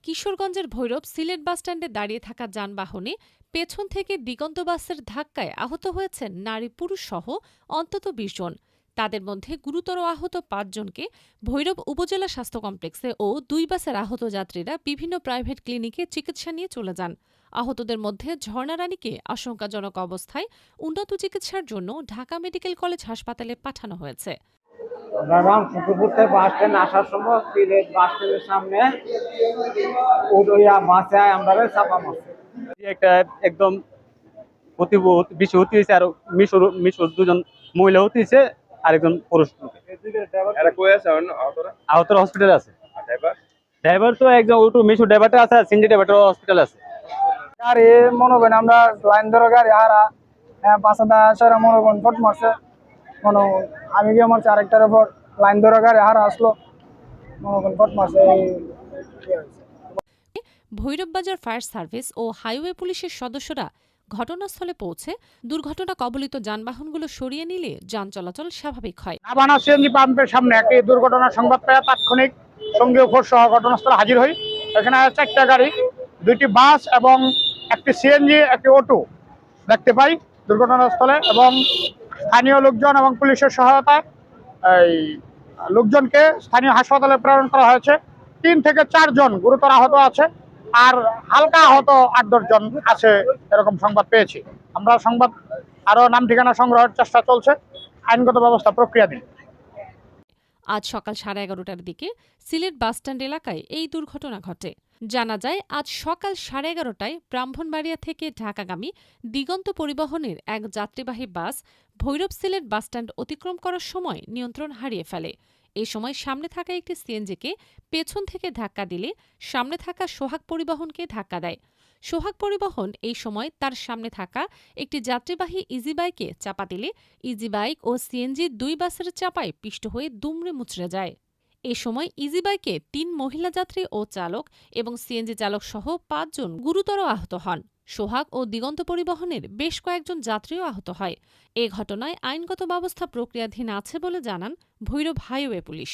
কিশোরগঞ্জের ভৈরব সিলেট বাসস্ট্যান্ডে দাঁড়িয়ে থাকা যানবাহনে পেছন থেকে দিগন্ত বাসের ধাক্কায় আহত হয়েছেন নারী পুরুষ সহ অন্তত ২০ জন। তাদের মধ্যে গুরুতর আহত ৫ জনকে ভৈরব উপজেলা স্বাস্থ্য কমপ্লেক্সে ও ২ বাসের আহত যাত্রীরা বিভিন্ন প্রাইভেট ক্লিনিকে চিকিৎসা নিয়ে চলে যান। আহতদের মধ্যে ঝর্ণা রানীকে আশঙ্কাজনক অবস্থায় উন্নত চিকিৎসার জন্য ঢাকা মেডিকেল কলেজ হাসপাতালে পাঠানো হয়েছে। রামপুকুর থেকে বাস স্ট্যান্ড আসার সময় সিলেট বাস স্ট্যান্ডের সামনে বাসে আমরা চাপা মারছে। একটা একদম বেশি হতে হয়েছে, আর মিশর দুজন মহিলা হতে হয়েছে, আর একজন পুরুষ। আহতরা হসপিটালে আছে। ড্রাইভার তো একজন ওটু মিশর ড্রাইভারটা আছে, আর সিনজি ড্রাইভারটা হসপিটালে আছে। গাড়ি মনে করেন আমরা লাইন ধরে গাড়ি হারা পাঁচটা সেরা মনে করেন ফট মারছে, মনে আমি গিয়ে মারছে আরেকটার উপর লাইন ধরে গাড়ি হারা আসলো, মনে করেন ফট মারছে। ভৈরব বাজার ফায়ার সার্ভিস ও হাইওয়ে পুলিশের সদস্যরা ঘটনাস্থলে পৌঁছে দুর্ঘটনা কবলিত যানবাহনগুলো সরিয়ে নিলে যান চলাচল স্বাভাবিক হয়। নাবানা সিএনজি পাম্পের সামনে একটি দুর্ঘটনার সংবাদ পেয়ে তাৎক্ষণিক সঙ্গীয় ফোর্স সহ ঘটনাস্থলে হাজির হই। এখানে 4টা গাড়ি, 2টি বাস এবং একটি সিএনজি, একটি অটো দেখতে পাই দুর্ঘটনাস্থলে, এবং স্থানীয় লোকজন এবং পুলিশের সহায়তায় এই লোকজনকে স্থানীয় হাসপাতালে প্রেরণ করা হয়েছে। 3 থেকে 4 জন গুরুতর আহত আছে, আর হালকা আহত 8-10 জন আছে এরকম সংবাদ পেয়েছি। আমরা সংবাদ আরো নাম ঠিকানা সংগ্রহের চেষ্টা চলছে, আইনগত ব্যবস্থা প্রক্রিয়াধীন। আজ সকাল 11:30টার দিকে সিলেট বাসস্ট্যান্ড এলাকায় এই দুর্ঘটনা ঘটে। জানা যায়, আজ সকাল 11:30টায় ব্রাহ্মণবাড়িয়া থেকে ঢাকাগামী দিগন্ত পরিবহনের এক যাত্রীবাহী বাস ভৈরব সিলেট বাসস্ট্যান্ড অতিক্রম করার সময় নিয়ন্ত্রণ হারিয়ে ফেলে। এ সময় সামনে থাকা একটি সিএনজিকে পেছন থেকে ধাক্কা দিলে সামনে থাকা সোহাগ পরিবহনকে ধাক্কা দেয়। সোহাগ পরিবহন এই সময় তার সামনে থাকা একটি যাত্রীবাহী ইজি বাইকে চাপা দিলে ইজি বাইক ও সিএনজি 2 বাসের চাপায় পিষ্ট হয়ে দুমড়ে মুচড়ে যায়। এ সময় ইজি বাইকে 3 মহিলা যাত্রী ও চালক এবং সিএনজি চালক সহ 5 জন গুরুতর আহত হন। সোহাগ ও দিগন্ত পরিবহনের বেশ কয়েকজন যাত্রীও আহত হয়। এ ঘটনায় আইনগত ব্যবস্থা প্রক্রিয়াধীন আছে বলে জানান ভৈরব হাইওয়ে পুলিশ।